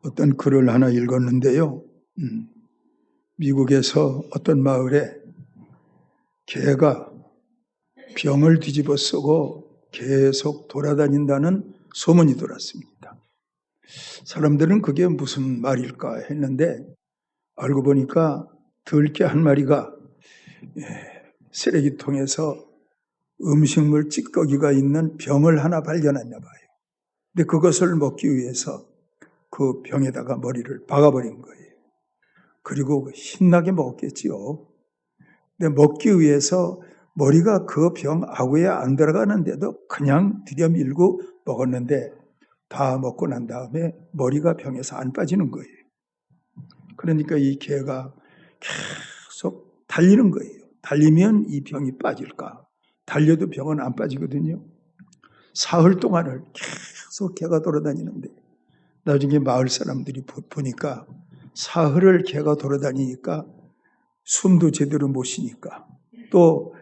어떤 글을 하나 읽었는데요. 미국에서 어떤 마을에 개가 병을 뒤집어 쓰고 계속 돌아다닌다는 소문이 돌았습니다. 사람들은 그게 무슨 말일까 했는데 알고 보니까 들개 한 마리가 쓰레기통에서 음식물 찌꺼기가 있는 병을 하나 발견했나 봐요. 근데 그것을 먹기 위해서 그 병에다가 머리를 박아버린 거예요. 그리고 신나게 먹었겠지요. 근데 먹기 위해서 머리가 그 병 아구에 안 들어가는데도 그냥 들여밀고 먹었는데 다 먹고 난 다음에 머리가 병에서 안 빠지는 거예요. 그러니까 이 개가 계속 달리는 거예요. 달리면 이 병이 빠질까? 달려도 병은 안 빠지거든요. 사흘 동안을 계속 개가 돌아다니는데 나중에 마을 사람들이 보니까 사흘을 개가 돌아다니니까 숨도 제대로 못 쉬니까 또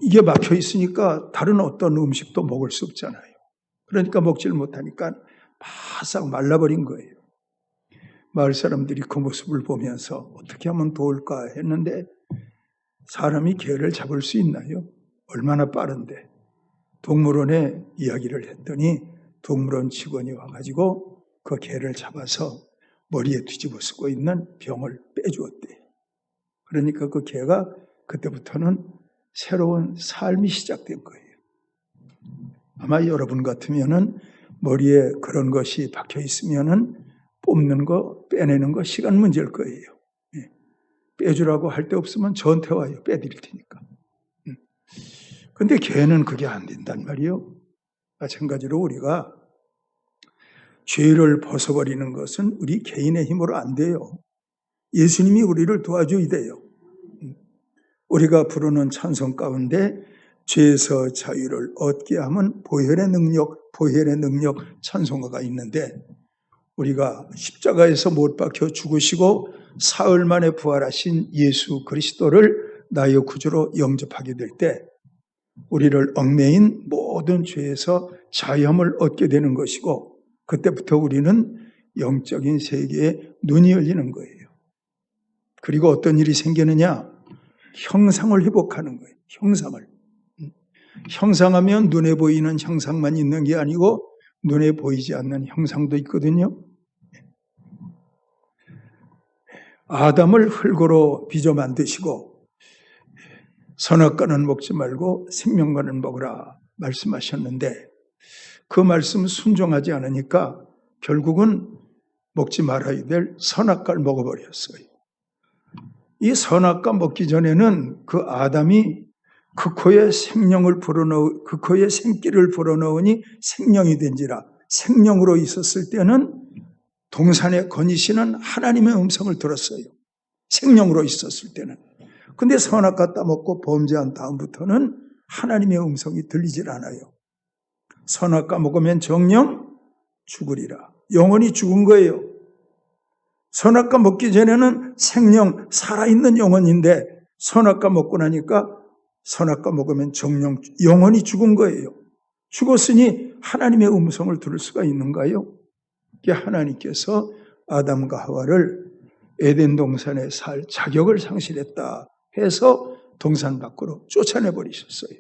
이게 막혀 있으니까 다른 어떤 음식도 먹을 수 없잖아요. 그러니까 먹지를 못하니까 바싹 말라버린 거예요. 마을 사람들이 그 모습을 보면서 어떻게 하면 도울까 했는데 사람이 개를 잡을 수 있나요? 얼마나 빠른데. 동물원에 이야기를 했더니 동물원 직원이 와가지고 그 개를 잡아서 머리에 뒤집어 쓰고 있는 병을 빼주었대요. 그러니까 그 개가 그때부터는 새로운 삶이 시작된 거예요. 아마 여러분 같으면은 머리에 그런 것이 박혀 있으면은 뽑는 거, 빼내는 거 시간 문제일 거예요. 빼주라고 할 데 없으면 저한테 와요. 빼드릴 테니까. 근데 개는 그게 안 된단 말이에요. 마찬가지로 우리가 죄를 벗어버리는 것은 우리 개인의 힘으로 안 돼요. 예수님이 우리를 도와줘야 돼요. 우리가 부르는 찬송 가운데 죄에서 자유를 얻게 하면 보혈의 능력 찬송가가 있는데 우리가 십자가에서 못 박혀 죽으시고 사흘 만에 부활하신 예수 그리스도를 나의 구주로 영접하게 될 때 우리를 얽매인 모든 죄에서 자유함을 얻게 되는 것이고 그때부터 우리는 영적인 세계에 눈이 열리는 거예요. 그리고 어떤 일이 생기느냐? 형상을 회복하는 거예요. 형상을. 형상하면 눈에 보이는 형상만 있는 게 아니고 눈에 보이지 않는 형상도 있거든요. 아담을 흙으로 빚어 만드시고 선악과는 먹지 말고 생명과는 먹으라 말씀하셨는데 그 말씀 순종하지 않으니까 결국은 먹지 말아야 될 선악과를 먹어버렸어요. 이 선악과 먹기 전에는 그 아담이 그 코에 생기를 불어넣으니 생명이 된지라 생명으로 있었을 때는 동산에 거니시는 하나님의 음성을 들었어요. 생명으로 있었을 때는. 근데 선악과 따먹고 범죄한 다음부터는 하나님의 음성이 들리질 않아요. 선악과 먹으면 정령 죽으리라. 영원히 죽은 거예요. 선악과 먹기 전에는 생명, 살아있는 영혼인데 선악과 먹고 나니까 선악과 먹으면 정령, 영원히 죽은 거예요. 죽었으니 하나님의 음성을 들을 수가 있는가요? 하나님께서 아담과 하와를 에덴 동산에 살 자격을 상실했다 해서 동산 밖으로 쫓아내버리셨어요.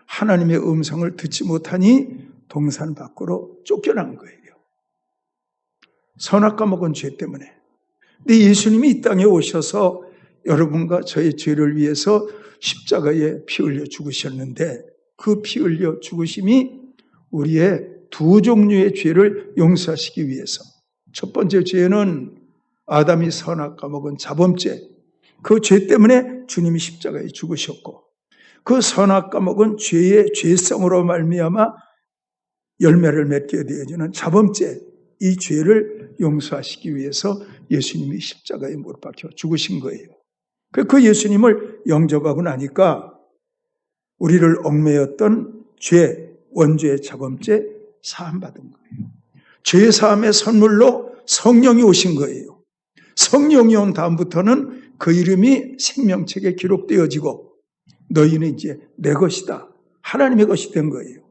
하나님의 음성을 듣지 못하니 동산 밖으로 쫓겨난 거예요. 선악과 먹은 죄 때문에. 근데 예수님이 이 땅에 오셔서 여러분과 저의 죄를 위해서 십자가에 피 흘려 죽으셨는데 그 피 흘려 죽으심이 우리의 두 종류의 죄를 용서하시기 위해서 첫 번째 죄는 아담이 선악과 먹은 자범죄 그 죄 때문에 주님이 십자가에 죽으셨고 그 선악과 먹은 죄의 죄성으로 말미암아 열매를 맺게 되어지는 자범죄 이 죄를 용서하시기 위해서 예수님이 십자가에 못 박혀 죽으신 거예요. 그 예수님을 영접하고 나니까 우리를 얽매였던 죄, 원죄의 자범죄 사함받은 거예요. 죄 사함의 선물로 성령이 오신 거예요. 성령이 온 다음부터는 그 이름이 생명책에 기록되어지고 너희는 이제 내 것이다. 하나님의 것이 된 거예요.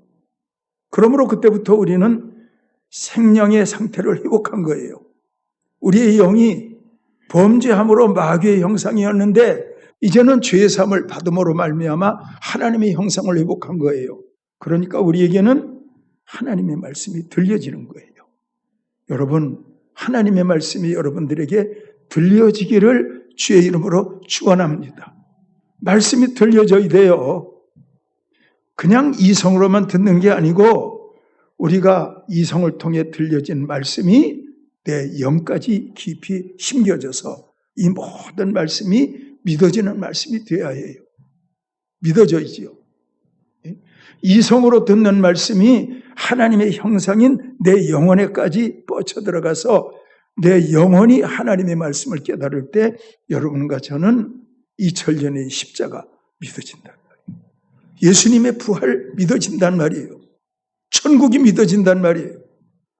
그러므로 그때부터 우리는 생명의 상태를 회복한 거예요. 우리의 영이 범죄함으로 마귀의 형상이었는데 이제는 죄의 사함을 받음으로 말미암아 하나님의 형상을 회복한 거예요. 그러니까 우리에게는 하나님의 말씀이 들려지는 거예요. 여러분, 하나님의 말씀이 여러분들에게 들려지기를 주의 이름으로 축원합니다. 말씀이 들려져야 돼요. 그냥 이성으로만 듣는 게 아니고 우리가 이성을 통해 들려진 말씀이 내 영까지 깊이 심겨져서 이 모든 말씀이 믿어지는 말씀이 되어야 해요. 믿어져야지요. 이성으로 듣는 말씀이 하나님의 형상인 내 영혼에까지 뻗쳐 들어가서 내 영혼이 하나님의 말씀을 깨달을 때 여러분과 저는 2000년의 십자가 믿어진단 말이에요. 예수님의 부활 믿어진단 말이에요. 천국이 믿어진단 말이에요.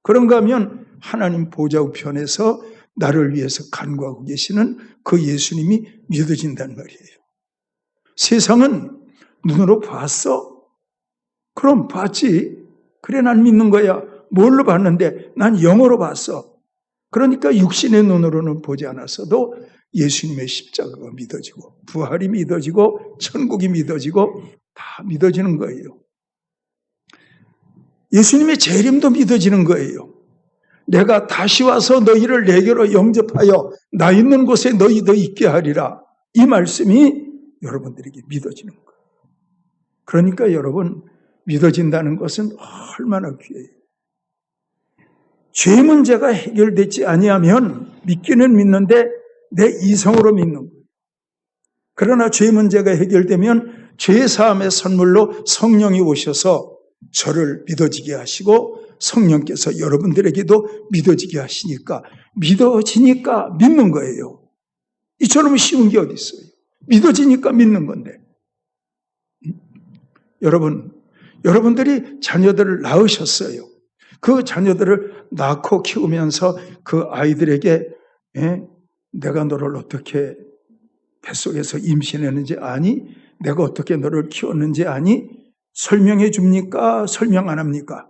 그런가 하면 하나님 보좌 우편에서 나를 위해서 간구하고 계시는 그 예수님이 믿어진단 말이에요. 세상은 눈으로 봤어? 그럼 봤지. 그래 난 믿는 거야. 뭘로 봤는데? 난 영으로 봤어. 그러니까 육신의 눈으로는 보지 않았어도 예수님의 십자가가 믿어지고 부활이 믿어지고 천국이 믿어지고 다 믿어지는 거예요. 예수님의 재림도 믿어지는 거예요. 내가 다시 와서 너희를 내게로 영접하여 나 있는 곳에 너희도 있게 하리라. 이 말씀이 여러분들에게 믿어지는 거예요. 그러니까 여러분, 믿어진다는 것은 얼마나 귀해요. 죄 문제가 해결되지 아니하면 믿기는 믿는데 내 이성으로 믿는 거예요. 그러나 죄 문제가 해결되면 죄 사함의 선물로 성령이 오셔서 저를 믿어지게 하시고 성령께서 여러분들에게도 믿어지게 하시니까 믿어지니까 믿는 거예요. 이처럼 쉬운 게 어디 있어요. 믿어지니까 믿는 건데. 여러분들이 자녀들을 낳으셨어요. 그 자녀들을 낳고 키우면서 그 아이들에게 내가 너를 어떻게 뱃속에서 임신했는지 아니? 내가 어떻게 너를 키웠는지 아니? 설명해 줍니까? 설명 안 합니까?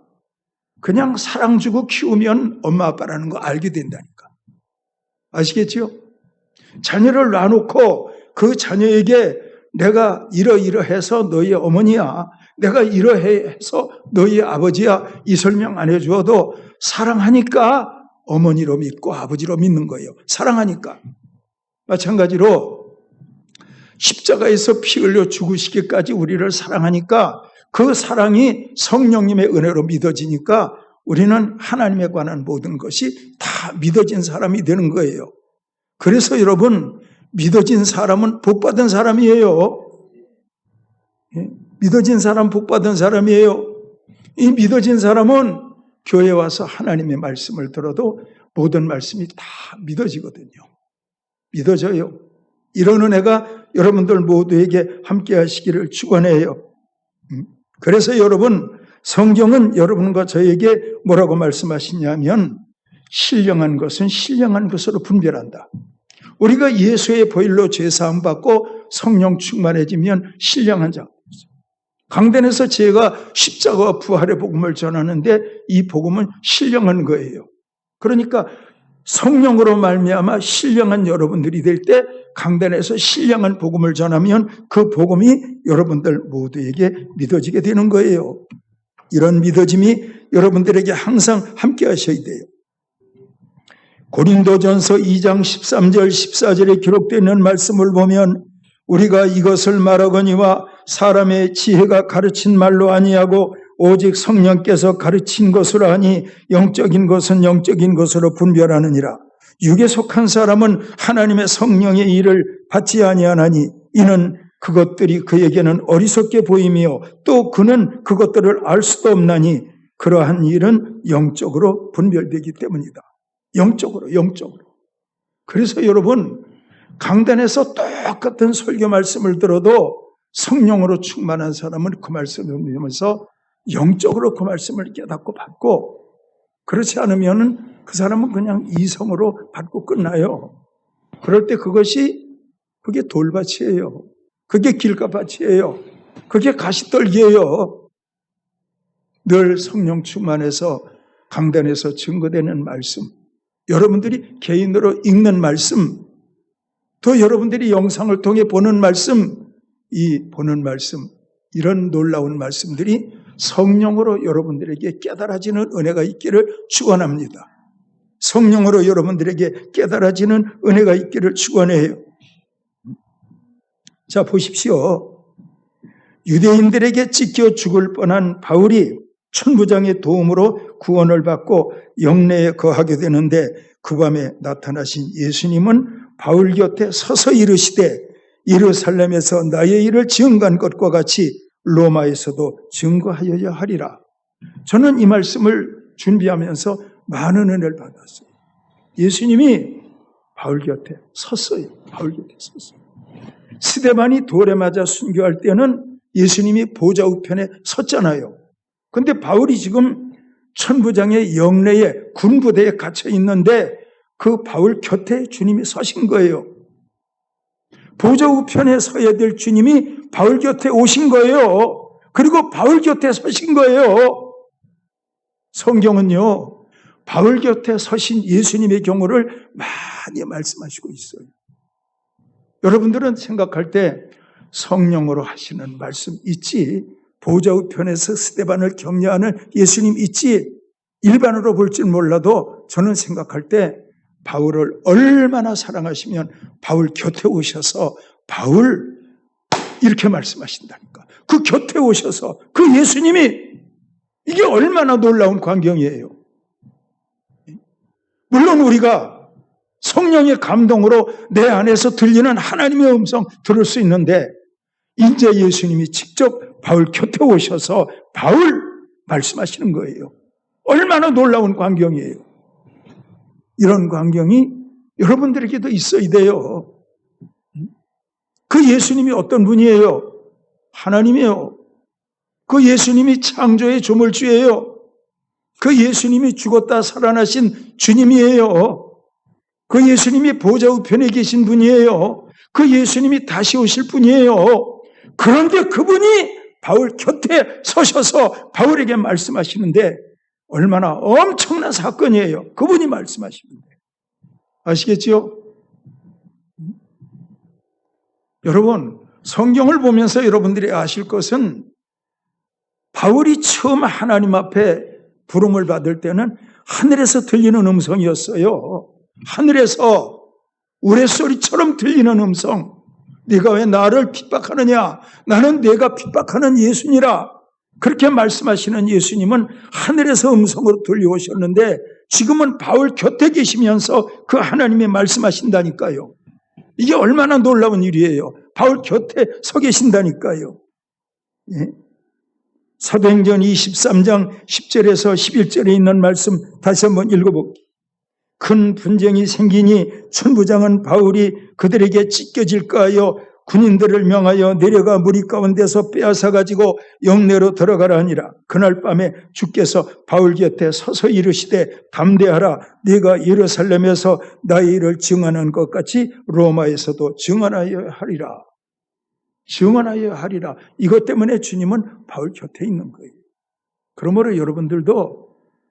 그냥 사랑 주고 키우면 엄마 아빠라는 거 알게 된다니까. 아시겠죠? 자녀를 놔놓고 그 자녀에게 내가 이러이러해서 너희 어머니야, 내가 이러해서 너희 아버지야, 이 설명 안 해주어도 사랑하니까 어머니로 믿고 아버지로 믿는 거예요. 사랑하니까. 마찬가지로 십자가에서 피 흘려 죽으시기까지 우리를 사랑하니까 그 사랑이 성령님의 은혜로 믿어지니까 우리는 하나님에 관한 모든 것이 다 믿어진 사람이 되는 거예요. 그래서 여러분, 믿어진 사람은 복받은 사람이에요. 믿어진 사람 복받은 사람이에요. 이 믿어진 사람은 교회에 와서 하나님의 말씀을 들어도 모든 말씀이 다 믿어지거든요. 믿어져요. 이런 은혜가 여러분들 모두에게 함께 하시기를 축원해요. 그래서 여러분, 성경은 여러분과 저에게 뭐라고 말씀하시냐면 신령한 것은 신령한 것으로 분별한다. 우리가 예수의 보혈로 죄사함 받고 성령 충만해지면 신령한 자. 강단에서 제가 십자가와 부활의 복음을 전하는데 이 복음은 신령한 거예요. 그러니까 성령으로 말미암아 신령한 여러분들이 될 때 강단에서 신령한 복음을 전하면 그 복음이 여러분들 모두에게 믿어지게 되는 거예요. 이런 믿어짐이 여러분들에게 항상 함께 하셔야 돼요. 고린도전서 2장 13절 14절에 기록되어 있는 말씀을 보면 우리가 이것을 말하거니와 사람의 지혜가 가르친 말로 아니하고 오직 성령께서 가르친 것으로 하니 영적인 것은 영적인 것으로 분별하느니라. 육에 속한 사람은 하나님의 성령의 일을 받지 아니하나니 이는 그것들이 그에게는 어리석게 보이며 또 그는 그것들을 알 수도 없나니 그러한 일은 영적으로 분별되기 때문이다. 영적으로. 그래서 여러분, 강단에서 똑같은 설교 말씀을 들어도 성령으로 충만한 사람은 그 말씀을 들으면서 영적으로 그 말씀을 깨닫고 받고, 그렇지 않으면 그 사람은 그냥 이성으로 받고 끝나요. 그럴 때 그게 돌밭이에요. 그게 길가밭이에요. 그게 가시떨기예요. 늘 성령 충만해서 강단에서 증거되는 말씀, 여러분들이 개인으로 읽는 말씀, 또 여러분들이 영상을 통해 보는 말씀, 이 보는 말씀, 이런 놀라운 말씀들이 성령으로 여러분들에게 깨달아지는 은혜가 있기를 축원합니다. 성령으로 여러분들에게 깨달아지는 은혜가 있기를 축원해요. 자, 보십시오. 유대인들에게 찢겨 죽을 뻔한 바울이 천부장의 도움으로 구원을 받고 영내에 거하게 되는데, 그 밤에 나타나신 예수님은 바울 곁에 서서 이르시되 예루살렘에서 나의 일을 증거한 것과 같이 로마에서도 증거하여야 하리라. 저는 이 말씀을 준비하면서 많은 은혜를 받았어요. 예수님이 바울 곁에 섰어요. 바울 곁에 섰어요. 스데반이 돌에 맞아 순교할 때는 예수님이 보좌 우편에 섰잖아요. 그런데 바울이 지금 천부장의 영내에 군부대에 갇혀 있는데 그 바울 곁에 주님이 서신 거예요. 보좌 우편에 서야 될 주님이 바울 곁에 오신 거예요. 그리고 바울 곁에 서신 거예요. 성경은요, 바울 곁에 서신 예수님의 경우를 많이 말씀하시고 있어요. 여러분들은 생각할 때 성령으로 하시는 말씀 있지, 보좌 우편에서 스데반을 격려하는 예수님 있지, 일반으로 볼 줄 몰라도 저는 생각할 때 바울을 얼마나 사랑하시면 바울 곁에 오셔서 바울 이렇게 말씀하신다니까. 그 곁에 오셔서 그 예수님이, 이게 얼마나 놀라운 광경이에요. 물론 우리가 성령의 감동으로 내 안에서 들리는 하나님의 음성 들을 수 있는데, 이제 예수님이 직접 바울 곁에 오셔서 바울 말씀하시는 거예요. 얼마나 놀라운 광경이에요. 이런 광경이 여러분들에게도 있어야 돼요. 그 예수님이 어떤 분이에요? 하나님이에요. 그 예수님이 창조의 조물주예요. 그 예수님이 죽었다 살아나신 주님이에요. 그 예수님이 보좌 우편에 계신 분이에요. 그 예수님이 다시 오실 분이에요. 그런데 그분이 바울 곁에 서셔서 바울에게 말씀하시는데 얼마나 엄청난 사건이에요. 그분이 말씀하시는데. 아시겠지요? 여러분, 성경을 보면서 여러분들이 아실 것은 바울이 처음 하나님 앞에 부름을 받을 때는 하늘에서 들리는 음성이었어요. 하늘에서 우레소리처럼 들리는 음성. 네가 왜 나를 핍박하느냐? 나는 내가 핍박하는 예수니라. 그렇게 말씀하시는 예수님은 하늘에서 음성으로 들려오셨는데 지금은 바울 곁에 계시면서 그 하나님이 말씀하신다니까요. 이게 얼마나 놀라운 일이에요. 바울 곁에 서 계신다니까요. 예? 사도행전 23장 10절에서 11절에 있는 말씀 다시 한번 읽어볼게요. 큰 분쟁이 생기니 천부장은 바울이 그들에게 찢겨질까 하여 군인들을 명하여 내려가 무리 가운데서 빼앗아 가지고 영내로 들어가라 하니라. 그날 밤에 주께서 바울 곁에 서서 이르시되 담대하라. 네가 예루살렘에서 나의 일을 증언한 것 같이 로마에서도 증언하여야 하리라. 증언하여야 하리라. 이것 때문에 주님은 바울 곁에 있는 거예요. 그러므로 여러분들도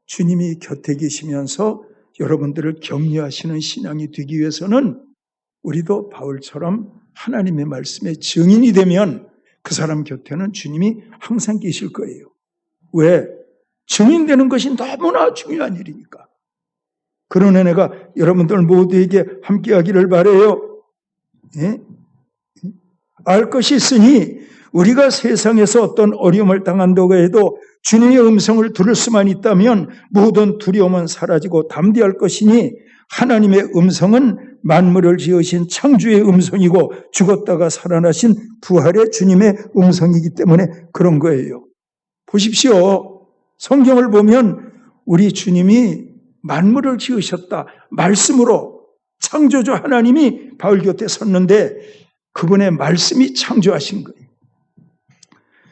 주님이 곁에 계시면서 여러분들을 격려하시는 신앙이 되기 위해서는 우리도 바울처럼 하나님의 말씀의 증인이 되면 그 사람 곁에는 주님이 항상 계실 거예요. 왜? 증인되는 것이 너무나 중요한 일이니까. 그런 은혜가 여러분들 모두에게 함께하기를 바라요. 예? 알 것이 있으니 우리가 세상에서 어떤 어려움을 당한다고 해도 주님의 음성을 들을 수만 있다면 모든 두려움은 사라지고 담대할 것이니 하나님의 음성은 만물을 지으신 창조의 음성이고 죽었다가 살아나신 부활의 주님의 음성이기 때문에 그런 거예요. 보십시오. 성경을 보면 우리 주님이 만물을 지으셨다. 말씀으로 창조주 하나님이 바울 곁에 섰는데 그분의 말씀이 창조하신 거예요.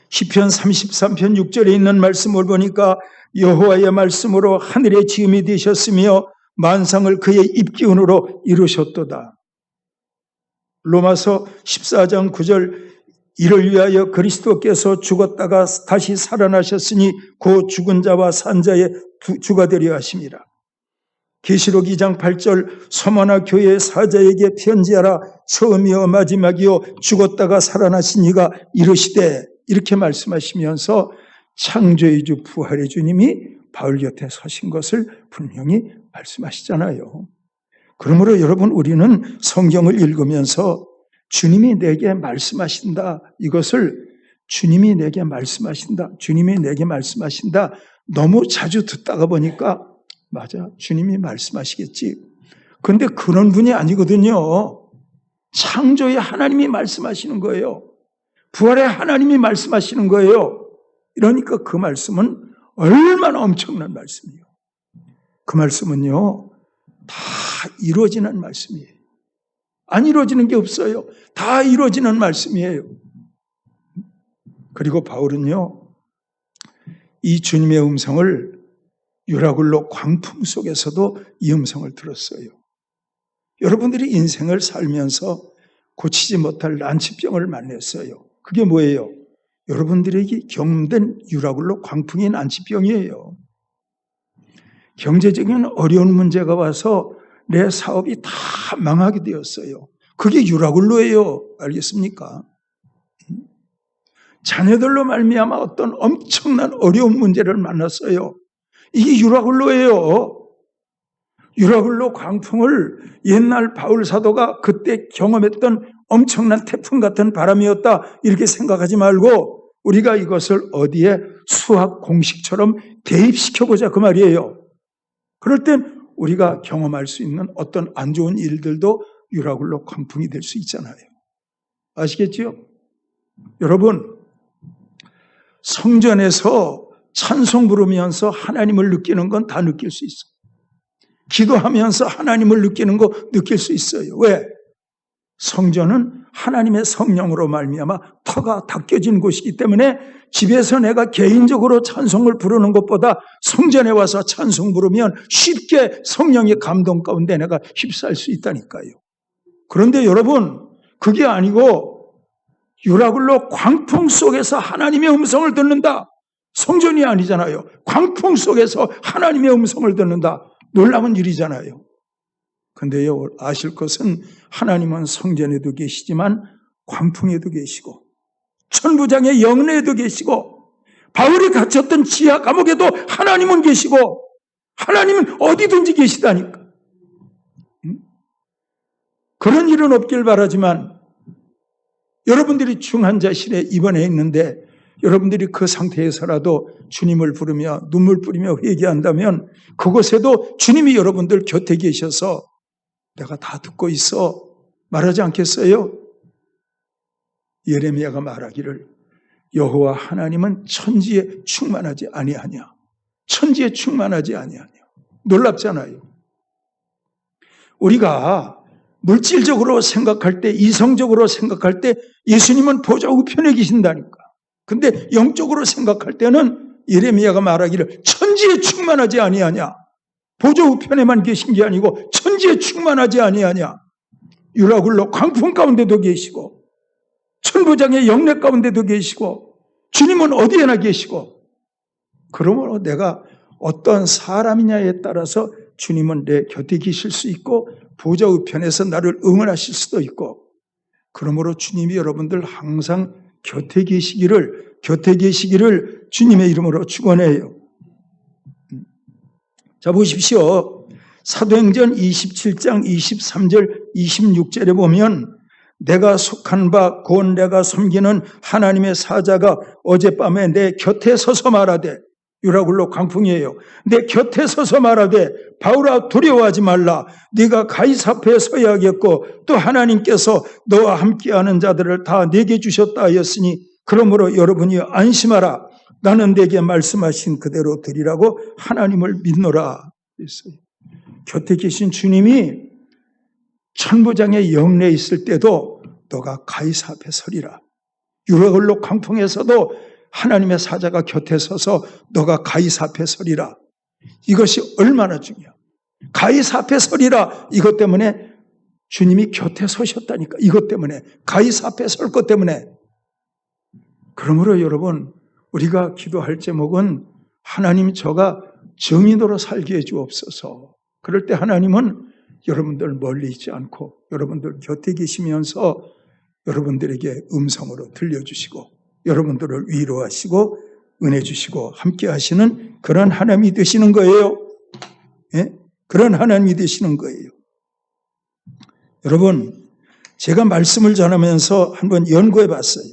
시편 33편 6절에 있는 말씀을 보니까 여호와의 말씀으로 하늘의 지음이 되셨으며 만상을 그의 입기운으로 이루셨도다. 로마서 14장 9절 이를 위하여 그리스도께서 죽었다가 다시 살아나셨으니 그 죽은 자와 산 자의 주가 되려 하심이라. 계시록 2장 8절 서머나 교회의 사자에게 편지하라. 처음이요 마지막이요 죽었다가 살아나신 이가 이르시되, 이렇게 말씀하시면서 창조의 주 부활의 주님이 바울 곁에 서신 것을 분명히 말씀하시잖아요. 그러므로 여러분, 우리는 성경을 읽으면서 주님이 내게 말씀하신다, 이것을 주님이 내게 말씀하신다, 주님이 내게 말씀하신다 너무 자주 듣다가 보니까 맞아, 주님이 말씀하시겠지. 그런데 그런 분이 아니거든요. 창조의 하나님이 말씀하시는 거예요. 부활의 하나님이 말씀하시는 거예요. 이러니까 그 말씀은 얼마나 엄청난 말씀이에요. 그 말씀은요, 다 이루어지는 말씀이에요. 안 이루어지는 게 없어요. 다 이루어지는 말씀이에요. 그리고 바울은요, 이 주님의 음성을 유라굴로 광풍 속에서도 이 음성을 들었어요. 여러분들이 인생을 살면서 고치지 못할 난치병을 만났어요. 그게 뭐예요? 여러분들에게 경험된 유라굴로 광풍의 난치병이에요. 경제적인 어려운 문제가 와서 내 사업이 다 망하게 되었어요. 그게 유라굴로예요. 알겠습니까? 자녀들로 말미암아 어떤 엄청난 어려운 문제를 만났어요. 이게 유라굴로예요. 유라굴로 광풍을 옛날 바울 사도가 그때 경험했던 엄청난 태풍 같은 바람이었다, 이렇게 생각하지 말고 우리가 이것을 어디에 수학 공식처럼 대입시켜보자, 그 말이에요. 그럴 땐 우리가 경험할 수 있는 어떤 안 좋은 일들도 유라굴로 광풍이 될 수 있잖아요. 아시겠지요? 여러분, 성전에서 찬송 부르면서 하나님을 느끼는 건 다 느낄 수 있어요. 기도하면서 하나님을 느끼는 거 느낄 수 있어요. 왜? 성전은 하나님의 성령으로 말미암아 터가 닦여진 곳이기 때문에 집에서 내가 개인적으로 찬송을 부르는 것보다 성전에 와서 찬송 부르면 쉽게 성령의 감동 가운데 내가 휩싸일 수 있다니까요. 그런데 여러분, 그게 아니고 유라굴로 광풍 속에서 하나님의 음성을 듣는다. 성전이 아니잖아요. 광풍 속에서 하나님의 음성을 듣는다. 놀라운 일이잖아요. 그런데요, 아실 것은 하나님은 성전에도 계시지만 광풍에도 계시고 천부장의 영내에도 계시고 바울이 갇혔던 지하 감옥에도 하나님은 계시고 하나님은 어디든지 계시다니까. 그런 일은 없길 바라지만 여러분들이 중환자실에 입원해 있는데 여러분들이 그 상태에서라도 주님을 부르며 눈물 뿌리며 회개한다면 그곳에도 주님이 여러분들 곁에 계셔서 내가 다 듣고 있어 말하지 않겠어요? 예레미야가 말하기를 여호와 하나님은 천지에 충만하지 아니하냐. 천지에 충만하지 아니하냐. 놀랍잖아요. 우리가 물질적으로 생각할 때, 이성적으로 생각할 때 예수님은 보좌 우편에 계신다니까. 근데 영적으로 생각할 때는 예레미야가 말하기를 천지에 충만하지 아니하냐. 보좌 우편에만 계신 게 아니고 천지에 충만하지 아니하냐. 유라굴로 광풍 가운데도 계시고 천부장의 영내 가운데도 계시고 주님은 어디에나 계시고, 그러므로 내가 어떤 사람이냐에 따라서 주님은 내 곁에 계실 수 있고 보좌 우편에서 나를 응원하실 수도 있고, 그러므로 주님이 여러분들 항상 곁에 계시기를 주님의 이름으로 축원해요. 자, 보십시오. 사도행전 27장 23절 26절에 보면 내가 속한 바 곧 내가 섬기는 하나님의 사자가 어젯밤에 내 곁에 서서 말하되, 유라굴로 광풍이에요. 내 곁에 서서 말하되 바울아 두려워하지 말라. 네가 가이사 앞에 서야겠고 또 하나님께서 너와 함께하는 자들을 다 내게 주셨다 하였으니 그러므로 여러분이 안심하라. 나는 내게 말씀하신 그대로 드리라고 하나님을 믿노라 했어요. 곁에 계신 주님이 천부장의 영내에 있을 때도 너가 가이사 앞에 서리라. 유라굴로 광풍에서도 하나님의 사자가 곁에 서서 너가 가이사 앞에 서리라. 이것이 얼마나 중요해요. 가이사 앞에 서리라. 이것 때문에 주님이 곁에 서셨다니까. 이것 때문에, 가이사 앞에 설 것 때문에. 그러므로 여러분, 우리가 기도할 제목은 하나님 저가 정인으로 살게 해 주옵소서. 그럴 때 하나님은 여러분들 멀리 있지 않고 여러분들 곁에 계시면서 여러분들에게 음성으로 들려주시고 여러분들을 위로하시고 은혜 주시고 함께 하시는 그런 하나님이 되시는 거예요. 예? 그런 하나님이 되시는 거예요. 여러분, 제가 말씀을 전하면서 한번 연구해 봤어요.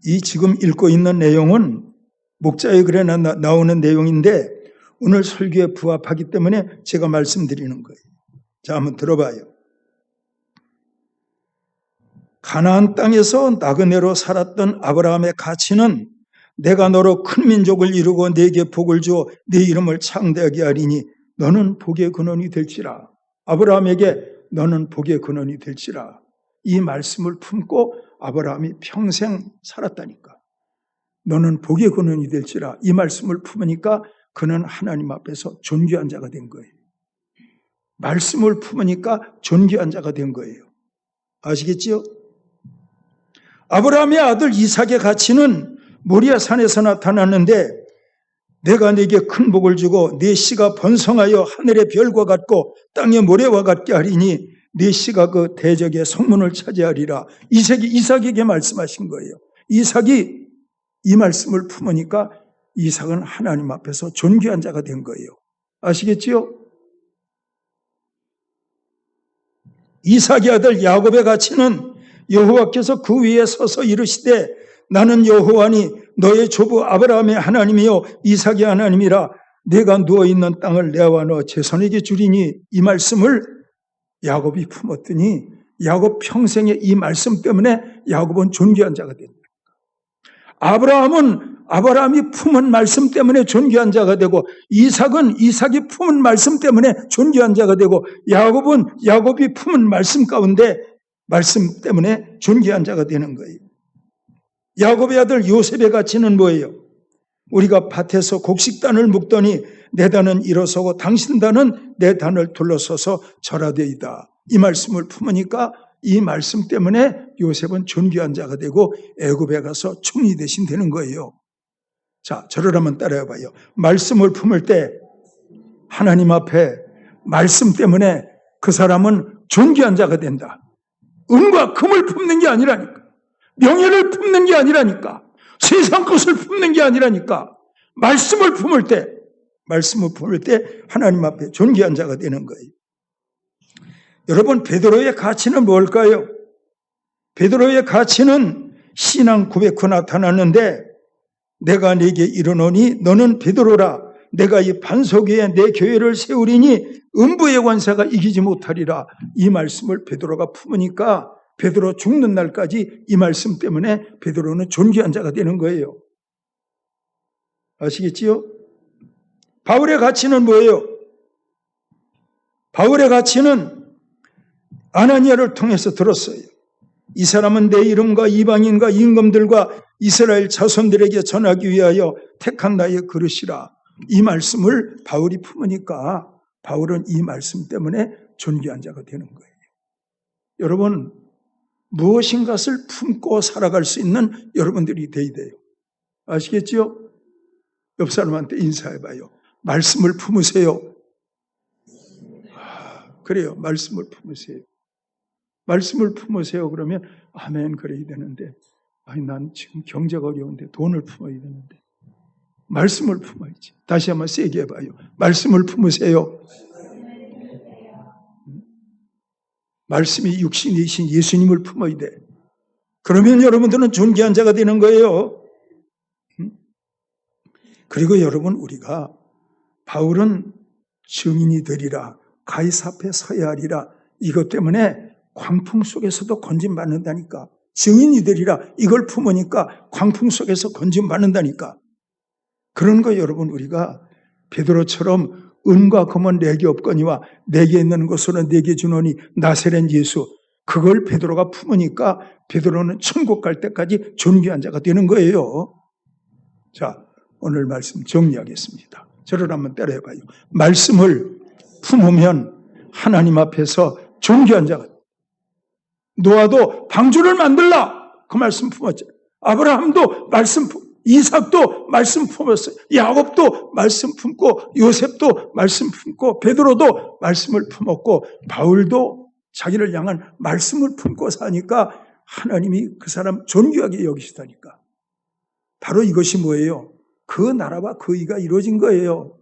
이 지금 읽고 있는 내용은 목자의 글에 나오는 내용인데 오늘 설교에 부합하기 때문에 제가 말씀드리는 거예요. 자, 한번 들어봐요. 가나안 땅에서 나그네로 살았던 아브라함의 가치는 내가 너로 큰 민족을 이루고 네게 복을 주어 네 이름을 창대하게 하리니 너는 복의 근원이 될지라. 아브라함에게 너는 복의 근원이 될지라. 이 말씀을 품고 아브라함이 평생 살았다니까. 너는 복의 근원이 될지라. 이 말씀을 품으니까 그는 하나님 앞에서 존귀한 자가 된 거예요. 말씀을 품으니까 존귀한 자가 된 거예요. 아시겠지요? 아브라함의 아들 이삭의 가치는 모리아 산에서 나타났는데 내가 네게 큰 복을 주고 네 씨가 번성하여 하늘의 별과 같고 땅의 모래와 같게 하리니 네 씨가 그 대적의 성문을 차지하리라. 이삭에게 말씀하신 거예요. 이삭이 이 말씀을 품으니까 이삭은 하나님 앞에서 존귀한 자가 된 거예요. 아시겠지요? 이삭의 아들 야곱의 가치는 여호와께서 그 위에 서서 이르시되 나는 여호와니 너의 조부 아브라함의 하나님이요 이삭의 하나님이라. 내가 누워있는 땅을 내와 너 제손에게 주리니. 이 말씀을 야곱이 품었더니 야곱 평생에 이 말씀 때문에 야곱은 존귀한 자가 됩니다. 아브라함이 품은 말씀 때문에 존귀한 자가 되고 이삭이 품은 말씀 때문에 존귀한 자가 되고 야곱이 품은 말씀 가운데 말씀 때문에 존귀한 자가 되는 거예요. 야곱의 아들 요셉의 가치는 뭐예요? 우리가 밭에서 곡식단을 묶더니 내 단은 일어서고 당신 단은 내 단을 둘러서서 절하되이다. 이 말씀을 품으니까 이 말씀 때문에 요셉은 존귀한 자가 되고 애굽에 가서 총리 대신 되는 거예요. 자, 저를 한번 따라해 봐요. 말씀을 품을 때 하나님 앞에 말씀 때문에 그 사람은 존귀한 자가 된다. 은과 금을 품는 게 아니라니까. 명예를 품는 게 아니라니까. 세상 것을 품는 게 아니라니까. 말씀을 품을 때 하나님 앞에 존귀한 자가 되는 거예요. 여러분, 베드로의 가치는 뭘까요? 베드로의 가치는 신앙 고백 후 나타났는데 내가 네게 이르노니 너는 베드로라. 내가 이 반석 위에 내 교회를 세우리니 음부의 권세가 이기지 못하리라. 이 말씀을 베드로가 품으니까 베드로 죽는 날까지 이 말씀 때문에 베드로는 존귀한 자가 되는 거예요. 아시겠지요? 바울의 가치는 뭐예요? 바울의 가치는 아나니아를 통해서 들었어요. 이 사람은 내 이름과 이방인과 임금들과 이스라엘 자손들에게 전하기 위하여 택한 나의 그릇이라. 이 말씀을 바울이 품으니까 바울은 이 말씀 때문에 존귀한 자가 되는 거예요. 여러분, 무엇인가를 품고 살아갈 수 있는 여러분들이 되어야 돼요. 아시겠지요? 옆 사람한테 인사해봐요. 말씀을 품으세요. 그래요. 말씀을 품으세요. 말씀을 품으세요. 그러면 아멘 그래야 되는데 난 지금 경제가 어려운데 돈을 품어야 되는데 말씀을 품어야지. 다시 한번 세게 해봐요. 말씀을 품으세요. 말씀이 육신이신 예수님을 품어야 돼. 그러면 여러분들은 존귀한 자가 되는 거예요. 그리고 여러분, 우리가 바울은 증인이 되리라, 가이사 앞에 서야 하리라, 이것 때문에 광풍 속에서도 건짐받는다니까. 증인이 되리라, 이걸 품으니까 광풍 속에서 건짐받는다니까. 그런 거 여러분, 우리가 베드로처럼 은과 금은 내게 없거니와 내게 있는 것으로 내게 주노니 나사렛 예수, 그걸 베드로가 품으니까 베드로는 천국 갈 때까지 존귀한 자가 되는 거예요. 자, 오늘 말씀 정리하겠습니다. 저를 한번 따라해봐요. 말씀을 품으면 하나님 앞에서 존귀한 자가. 노아도 방주를 만들라, 그 말씀 품었죠. 아브라함도 말씀, 이삭도 말씀 품었어요. 야곱도 말씀 품고, 요셉도 말씀 품고, 베드로도 말씀을 품었고, 바울도 자기를 향한 말씀을 품고 사니까 하나님이 그 사람 존귀하게 여기시다니까. 바로 이것이 뭐예요? 그 나라와 그 의가 이루어진 거예요.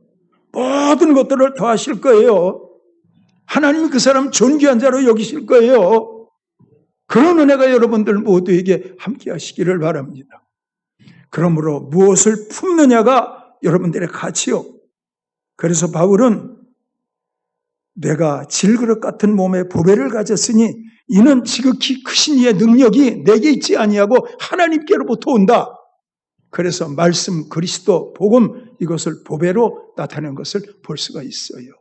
모든 것들을 더하실 거예요. 하나님이 그 사람 존귀한 자로 여기실 거예요. 그런 은혜가 여러분들 모두에게 함께 하시기를 바랍니다. 그러므로 무엇을 품느냐가 여러분들의 가치요. 그래서 바울은 내가 질그릇 같은 몸에 보배를 가졌으니 이는 지극히 크신 이의 능력이 내게 있지 아니하고 하나님께로부터 온다. 그래서 말씀, 그리스도, 복음 이것을 보배로 나타낸 것을 볼 수가 있어요.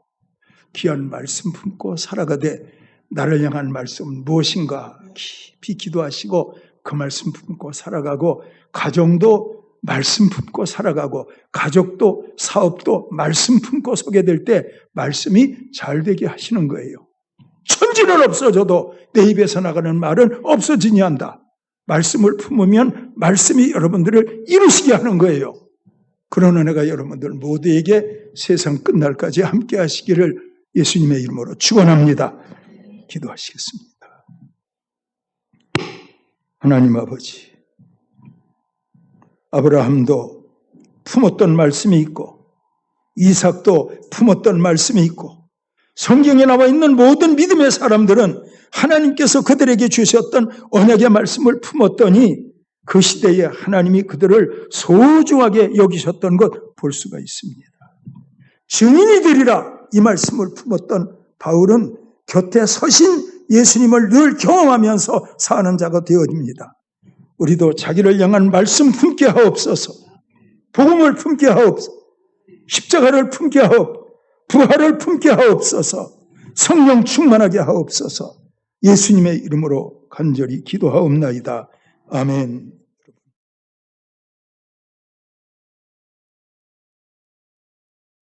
귀한 말씀 품고 살아가되 나를 향한 말씀은 무엇인가 깊이 기도하시고 그 말씀 품고 살아가고 가정도 말씀 품고 살아가고 가족도 사업도 말씀 품고 서게 될 때 말씀이 잘 되게 하시는 거예요. 천지는 없어져도 내 입에서 나가는 말은 없어지니 한다. 말씀을 품으면 말씀이 여러분들을 이루시게 하는 거예요. 그런 은혜가 여러분들 모두에게 세상 끝날까지 함께 하시기를 예수님의 이름으로 축원합니다. 기도하시겠습니다. 하나님 아버지, 아브라함도 품었던 말씀이 있고 이삭도 품었던 말씀이 있고 성경에 나와 있는 모든 믿음의 사람들은 하나님께서 그들에게 주셨던 언약의 말씀을 품었더니 그 시대에 하나님이 그들을 소중하게 여기셨던 것 볼 수가 있습니다. 증인이 되리라 이 말씀을 품었던 바울은 곁에 서신 예수님을 늘 경험하면서 사는 자가 되어집니다. 우리도 자기를 향한 말씀 품게 하옵소서, 복음을 품게 하옵소서, 십자가를 품게 하옵소서, 부활을 품게 하옵소서, 성령 충만하게 하옵소서. 예수님의 이름으로 간절히 기도하옵나이다. 아멘.